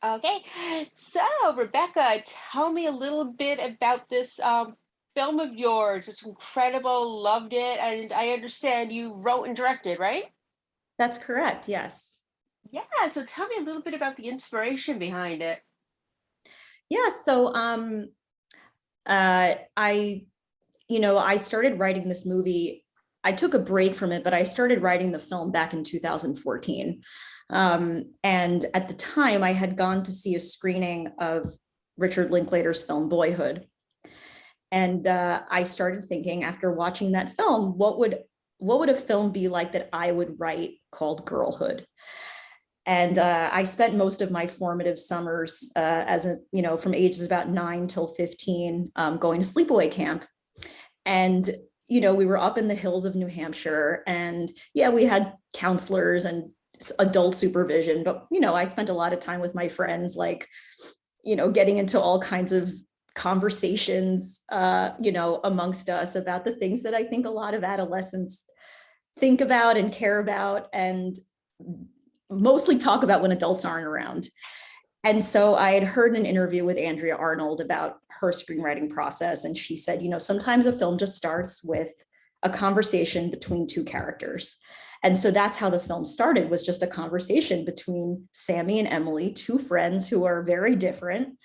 Okay, so Rebecca, tell me a little bit about this film of yours. It's incredible, loved it, and I understand you wrote and directed, right? That's correct, yes. Yeah, so tell me a little bit about the inspiration behind it. Yeah, so I I started writing this movie. I took a break from it, but I started writing the film back in 2014. And at the time, I had gone to see a screening of Richard Linklater's film Boyhood. And I started thinking after watching that film, what would a film be like that I would write called Girlhood? And I spent most of my formative summers as a, from ages about 9 till 15, going to sleepaway camp. And, we were up in the hills of New Hampshire. And yeah, we had counselors and adult supervision. But, I spent a lot of time with my friends, like, getting into all kinds of conversations, amongst us about the things that I think a lot of adolescents think about and care about. And mostly talk about when adults aren't around. And so I had heard an interview with Andrea Arnold about her screenwriting process. And she said, sometimes a film just starts with a conversation between two characters. And so that's how the film started, was just a conversation between Sammi and Emily, two friends who are very different,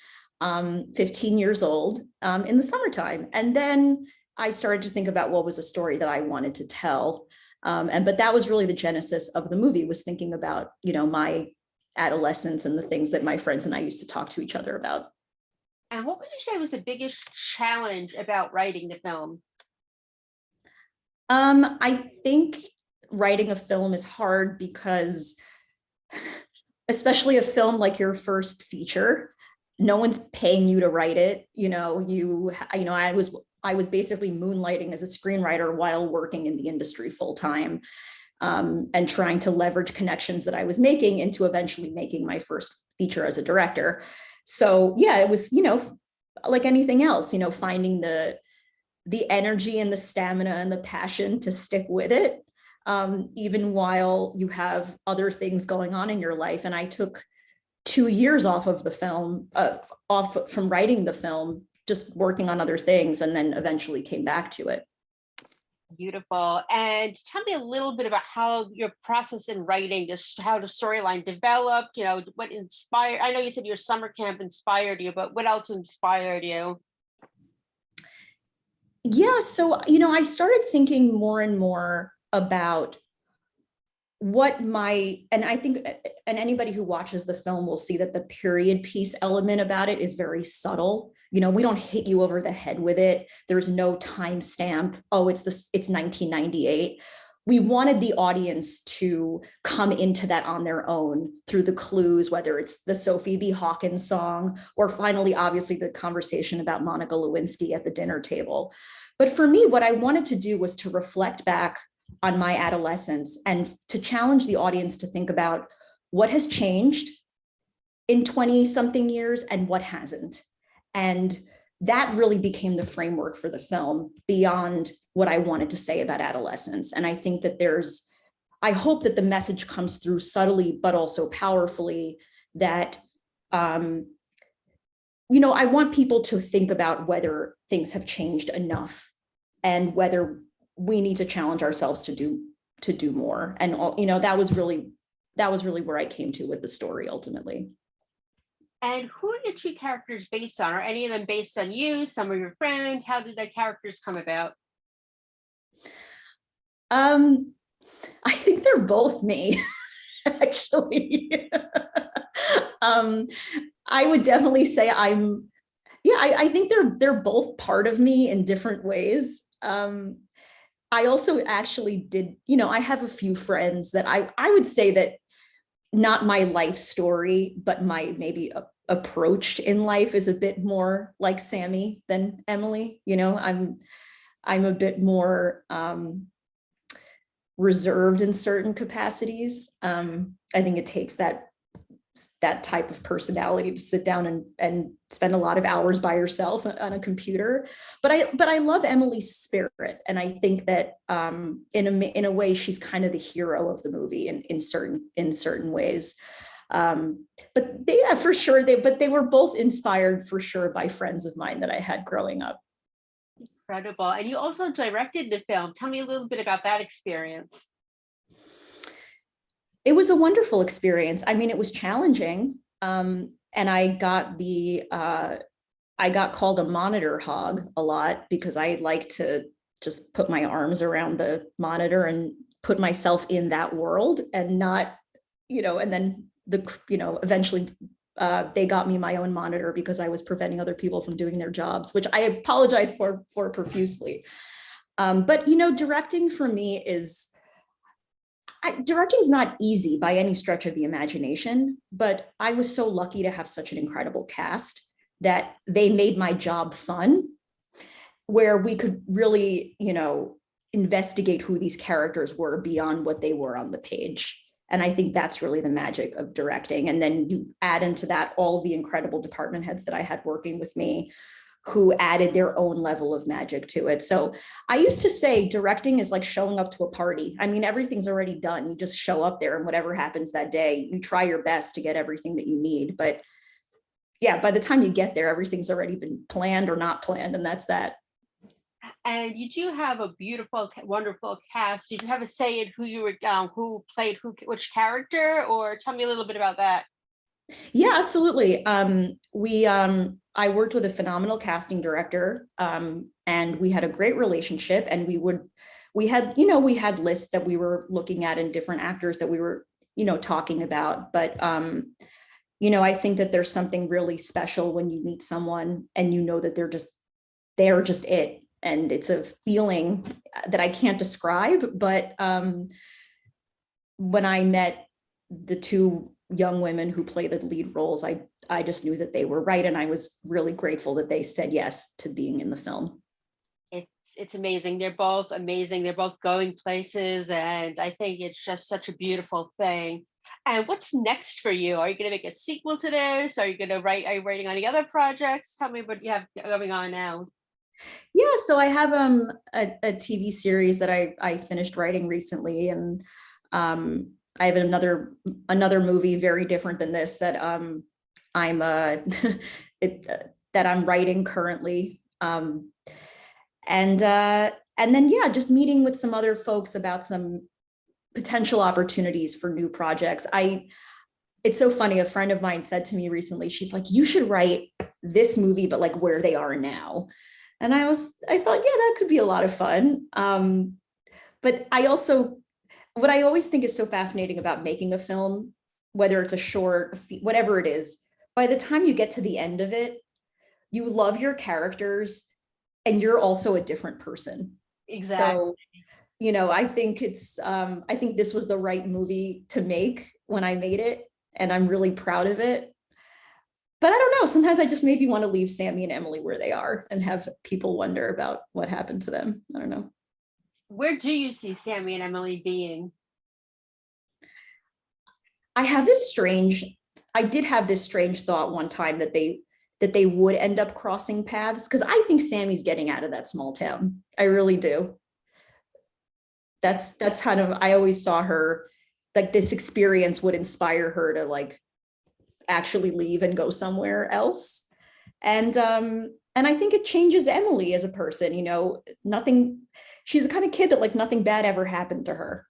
15 years old, in the summertime. And then I started to think about what was a story that I wanted to tell. But that was really the genesis of the movie, was thinking about, my adolescence and the things that my friends and I used to talk to each other about. And what would you say was the biggest challenge about writing the film? I think writing a film is hard because, especially a film like your first feature, no one's paying you to write it. I was basically moonlighting as a screenwriter while working in the industry full time, and trying to leverage connections that I was making into eventually making my first feature as a director. So yeah, it was, like anything else, finding the energy and the stamina and the passion to stick with it, even while you have other things going on in your life. And I took 2 years off of the film, off from writing the film, just working on other things, and then eventually came back to it. Beautiful. And tell me a little bit about how your process in writing, just how the storyline developed, what inspired. I know you said your summer camp inspired you, but what else inspired you? Yeah, so I started thinking more and more about and I think, and anybody who watches the film will see that the period piece element about it is very subtle. We don't hit you over the head with it. There's no timestamp. Oh, it's 1998. We wanted the audience to come into that on their own through the clues, whether it's the Sophie B. Hawkins song, or finally, obviously, the conversation about Monica Lewinsky at the dinner table. But for me, what I wanted to do was to reflect back on my adolescence and to challenge the audience to think about what has changed in 20 something years and what hasn't. And that really became the framework for the film, beyond what I wanted to say about adolescence. And I think that I hope that the message comes through subtly, but also powerfully, that, I want people to think about whether things have changed enough, and whether we need to challenge ourselves to do more. And that was really where I came to with the story ultimately. And who are the two characters based on? Are any of them based on you, some of your friends? How did the characters come about? um I think they're both me, actually. um I would definitely say I think they're both part of me in different ways. I also actually did, I have a few friends that I would say that, not my life story, but my maybe approach in life is a bit more like Sammi than Emily. I'm a bit more reserved in certain capacities. I think it takes that type of personality to sit down and spend a lot of hours by yourself on a computer. But I love Emily's spirit, and I think that, in a way, she's kind of the hero of the movie in certain ways. But they, yeah, for sure, but they were both inspired for sure by friends of mine that I had growing up. Incredible. And you also directed the film. Tell me a little bit about that experience. It was a wonderful experience. I mean, it was challenging. And I got called a monitor hog a lot because I like to just put my arms around the monitor and put myself in that world and not, and then eventually they got me my own monitor because I was preventing other people from doing their jobs, which I apologize for profusely. But, directing for me directing is not easy by any stretch of the imagination, but I was so lucky to have such an incredible cast that they made my job fun, where we could really, investigate who these characters were beyond what they were on the page. And I think that's really the magic of directing. And then you add into that all of the incredible department heads that I had working with me, who added their own level of magic to it. So I used to say directing is like showing up to a party. I mean, everything's already done. You just show up there and whatever happens that day, you try your best to get everything that you need. But yeah, by the time you get there, everything's already been planned or not planned. And that's that. And you do have a beautiful, wonderful cast. Did you have a say in who played which character, or tell me a little bit about that? Yeah, absolutely. I worked with a phenomenal casting director, and we had a great relationship. And we had lists that we were looking at and different actors that we were, talking about. But I think that there's something really special when you meet someone and that they're just it. And it's a feeling that I can't describe. But when I met the two young women who play the lead roles, I just knew that they were right. And I was really grateful that they said yes to being in the film. It's amazing. They're both amazing. They're both going places. And I think it's just such a beautiful thing. And what's next for you? Are you going to make a sequel to this? Are you you writing on any other projects? Tell me what you have going on now. Yeah, so I have a TV series that I finished writing recently, and I have another movie very different than this that I'm that I'm writing currently, and then yeah, just meeting with some other folks about some potential opportunities for new projects. It's so funny. A friend of mine said to me recently, she's like, "You should write this movie, but like where they are now." And I thought, yeah, that could be a lot of fun. But what I always think is so fascinating about making a film, whether it's a short, whatever it is, by the time you get to the end of it, you love your characters and you're also a different person. Exactly. So, I think I think this was the right movie to make when I made it, and I'm really proud of it. But I don't know, sometimes I just maybe want to leave Sammi and Emily where they are and have people wonder about what happened to them. I don't know. Where do you see Sammi and Emily being? I did have this strange thought one time that they would end up crossing paths, because I think Sammy's getting out of that small town. I really do. That's kind of, I always saw her, like, this experience would inspire her to like actually leave and go somewhere else. And I think it changes Emily as a person. She's the kind of kid that like nothing bad ever happened to her.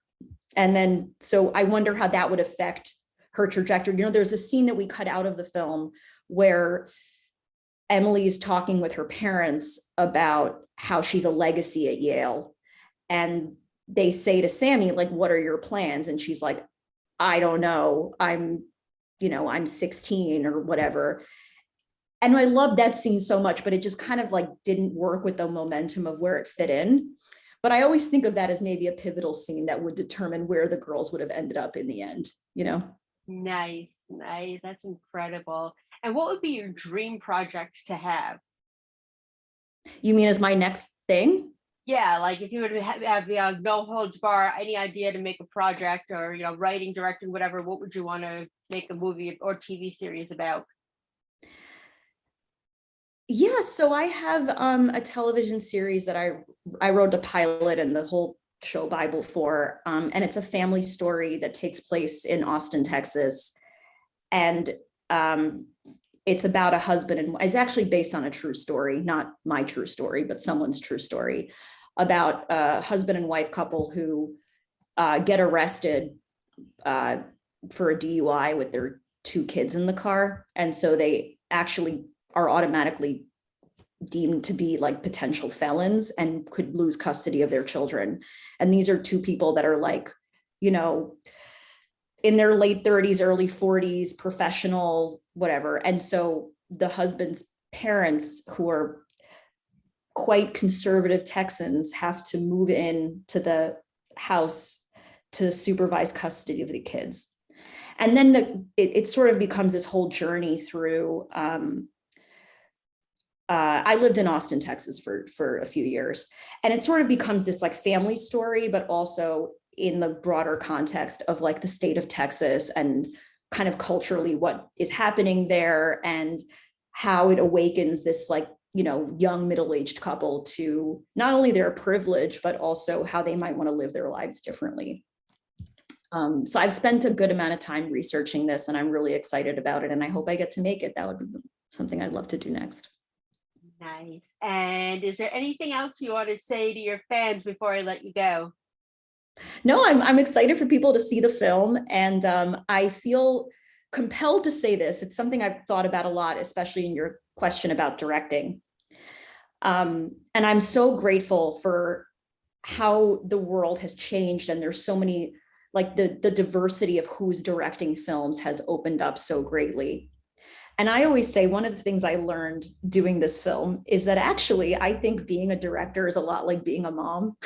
And then, so I wonder how that would affect her trajectory. There's a scene that we cut out of the film where Emily is talking with her parents about how she's a legacy at Yale. And they say to Sammi, like, "What are your plans?" And she's like, "I don't know. I'm 16 or whatever." And I love that scene so much, but it just kind of like didn't work with the momentum of where it fit in. But I always think of that as maybe a pivotal scene that would determine where the girls would have ended up in the end. Nice. That's incredible. And what would be your dream project to have? You mean as my next thing? Yeah, like if you would have no holds bar, any idea to make a project, or writing, directing, whatever, what would you want to make a movie or TV series about? Yeah, so I have a television series that I wrote a pilot and the whole show Bible for, and it's a family story that takes place in Austin, Texas. And it's about a husband, and it's actually based on a true story, not my true story, but someone's true story, about a husband and wife couple who get arrested for a DUI with their 2 kids in the car. And so they actually are automatically deemed to be like potential felons and could lose custody of their children. And these are 2 people that are like, you know, in their late 30s, early 40s, professionals, whatever. And so the husband's parents, who are quite conservative Texans, have to move in to the house to supervise custody of the kids. And then it sort of becomes this whole journey through, I lived in Austin, Texas for a few years, and it sort of becomes this like family story, but also in the broader context of like the state of Texas and kind of culturally what is happening there, and how it awakens this like, you know, young middle-aged couple to not only their privilege, but also how they might want to live their lives differently. So I've spent a good amount of time researching this, and I'm really excited about it, and I hope I get to make it. That would be something I'd love to do next. Nice. And is there anything else you want to say to your fans before I let you go? No, I'm excited for people to see the film, and I feel compelled to say this. It's something I've thought about a lot, especially in your question about directing. And I'm so grateful for how the world has changed, and there's so many, like the diversity of who's directing films has opened up so greatly. And I always say one of the things I learned doing this film is that actually I think being a director is a lot like being a mom.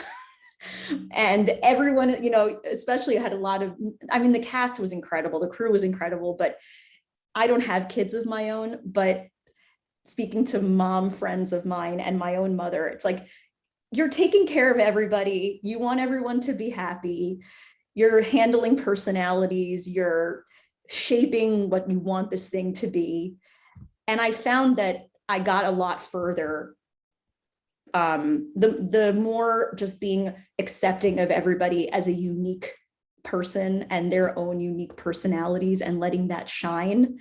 And everyone, you know, especially had a lot of, I mean, the cast was incredible, the crew was incredible, but I don't have kids of my own. But speaking to mom friends of mine and my own mother, it's like, you're taking care of everybody. You want everyone to be happy. You're handling personalities. You're shaping what you want this thing to be. And I found that I got a lot further. The more just being accepting of everybody as a unique person and their own unique personalities and letting that shine,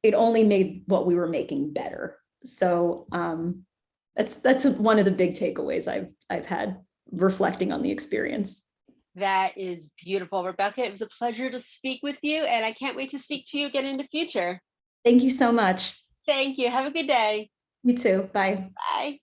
it only made what we were making better. So that's one of the big takeaways I've had reflecting on the experience. That is beautiful, Rebecca. It was a pleasure to speak with you, and I can't wait to speak to you again in the future. Thank you so much. Thank you. Have a good day. You too. Bye. Bye.